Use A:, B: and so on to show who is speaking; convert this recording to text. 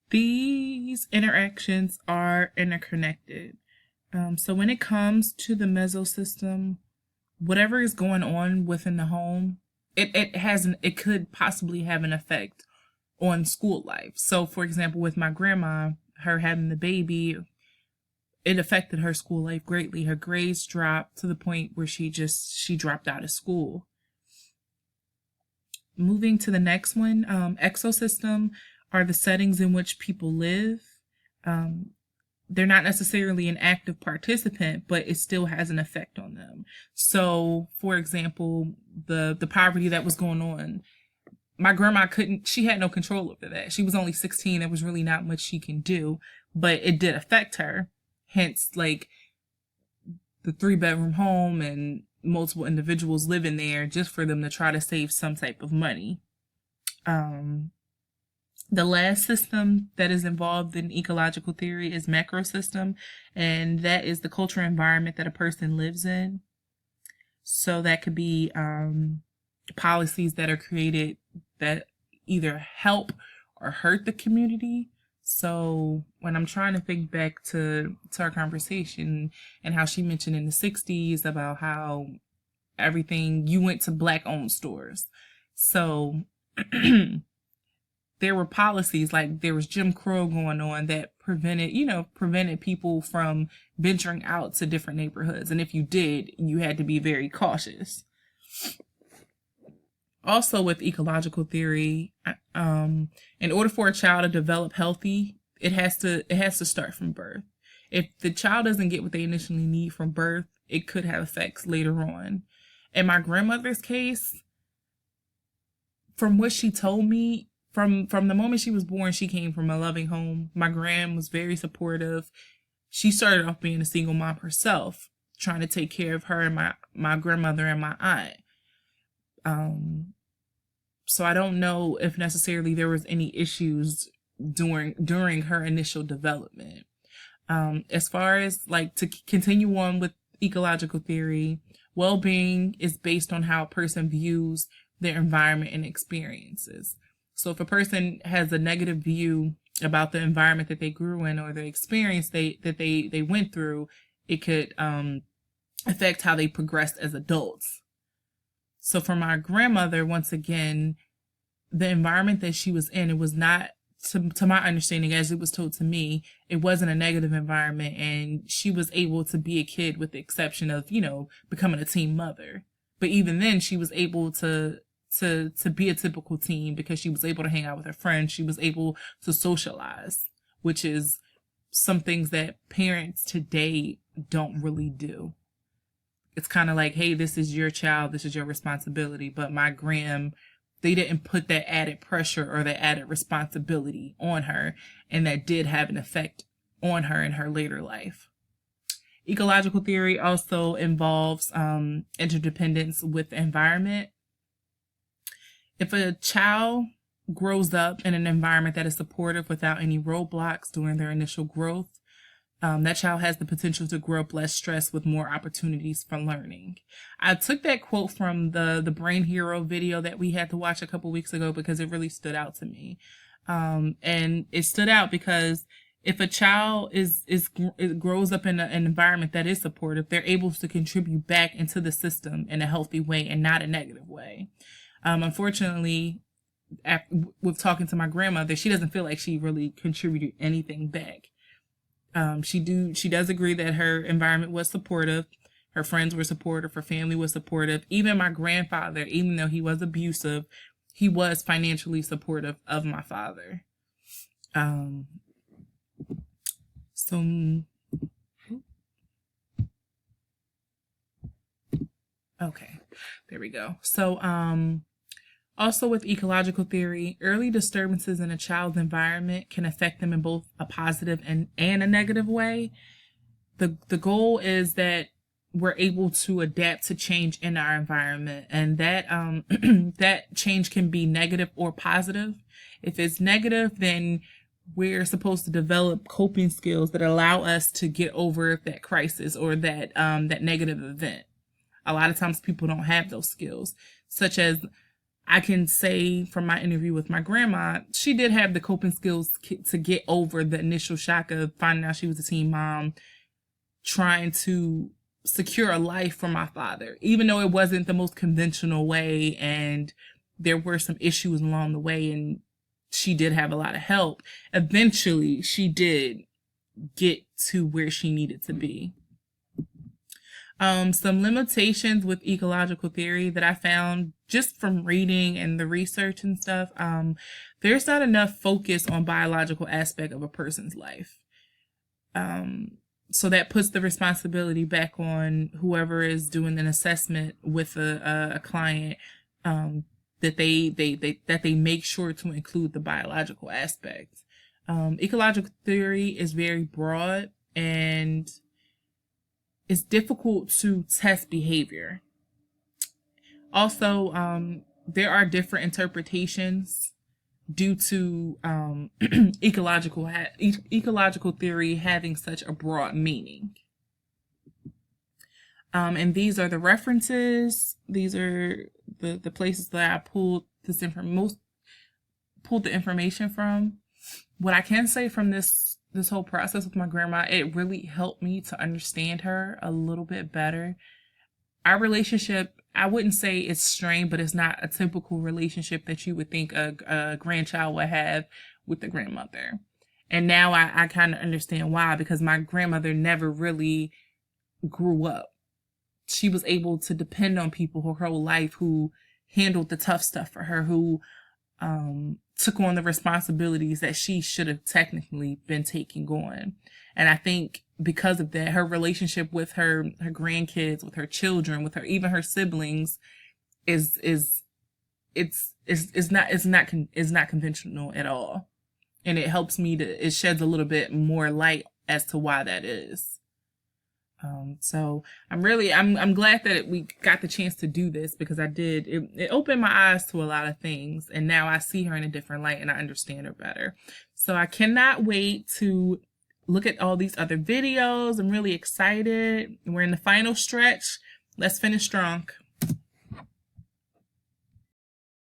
A: These interactions are interconnected. So when it comes to the mesosystem, whatever is going on within the home, it could possibly have an effect on school life. So for example, with my grandma, her having the baby, it affected her school life greatly. Her grades dropped to the point where she dropped out of school. Moving to the next one, exosystem are the settings in which people live. Um, they're not necessarily an active participant, but it still has an effect on them. So, for example, the poverty that was going on, my grandma she had no control over that. She was only 16. There was really not much she can do, but it did affect her. Hence, like the 3-bedroom home and multiple individuals living there just for them to try to save some type of money. The last system that is involved in ecological theory is macrosystem, and that is the cultural environment that a person lives in. So that could be policies that are created that either help or hurt the community. So when I'm trying to think back to our conversation and how she mentioned in the 60s about how everything, you went to Black-owned stores. So there were policies, like there was Jim Crow going on that prevented people from venturing out to different neighborhoods. And if you did, you had to be very cautious. Also with ecological theory, in order for a child to develop healthy, it has to start from birth. If the child doesn't get what they initially need from birth, it could have effects later on. In my grandmother's case, from what she told me, from the moment she was born, she came from a loving home. My gran was very supportive. She started off being a single mom herself, trying to take care of her and my grandmother and my aunt. So I don't know if necessarily there was any issues during her initial development. As far as like to continue on with ecological theory, well-being is based on how a person views their environment and experiences. So if a person has a negative view about the environment that they grew in or the experience that they went through, it could affect how they progressed as adults. So for my grandmother, once again, the environment that she was in, it was not, to my understanding, as it was told to me, it wasn't a negative environment, and she was able to be a kid with the exception of, becoming a teen mother. But even then, she was able to be a typical teen because she was able to hang out with her friends. She was able to socialize, which is some things that parents today don't really do. It's kind of like, hey, this is your child, this is your responsibility. But my gram, they didn't put that added pressure or that added responsibility on her, and that did have an effect on her in her later life. Ecological theory also involves interdependence with the environment. If a child grows up in an environment that is supportive without any roadblocks during their initial growth, that child has the potential to grow up less stressed with more opportunities for learning. I took that quote from the Brain Hero video that we had to watch a couple weeks ago because it really stood out to me. And it stood out because if a child grows up in an environment that is supportive, they're able to contribute back into the system in a healthy way and not a negative way. Unfortunately, with talking to my grandmother, she doesn't feel like she really contributed anything back. She does agree that her environment was supportive, her friends were supportive, her family was supportive. Even my grandfather, even though he was abusive, he was financially supportive of my father. Okay, there we go. So, also with ecological theory, early disturbances in a child's environment can affect them in both a positive and a negative way. The goal is that we're able to adapt to change in our environment, and that that change can be negative or positive. If it's negative, then we're supposed to develop coping skills that allow us to get over that crisis or that negative event. A lot of times people don't have those skills, such as I can say from my interview with my grandma, she did have the coping skills to get over the initial shock of finding out she was a teen mom, trying to secure a life for my father, even though it wasn't the most conventional way and there were some issues along the way and she did have a lot of help. Eventually, she did get to where she needed to be. Some limitations with ecological theory that I found just from reading and the research and stuff, there's not enough focus on biological aspect of a person's life. So that puts the responsibility back on whoever is doing an assessment with a client, that they make sure to include the biological aspect. Ecological theory is very broad and it's difficult to test behavior. Also, there are different interpretations due to ecological theory having such a broad meaning. And these are the references. These are the places that I pulled the information from. What I can say from this whole process with my grandma, it really helped me to understand her a little bit better. Our relationship, I wouldn't say it's strained, but it's not a typical relationship that you would think a grandchild would have with the grandmother. And now I kind of understand why, because my grandmother never really grew up. She was able to depend on people her whole life who handled the tough stuff for her, who took on the responsibilities that she should have technically been taking on. And I think because of that, her relationship with her grandkids, with her children, with even her siblings is not conventional at all. And it helps me it sheds a little bit more light as to why that is. So I'm glad that we got the chance to do this, because it opened my eyes to a lot of things, and now I see her in a different light and I understand her better. So I cannot wait to look at all these other videos. I'm really excited. We're in the final stretch. Let's finish strong.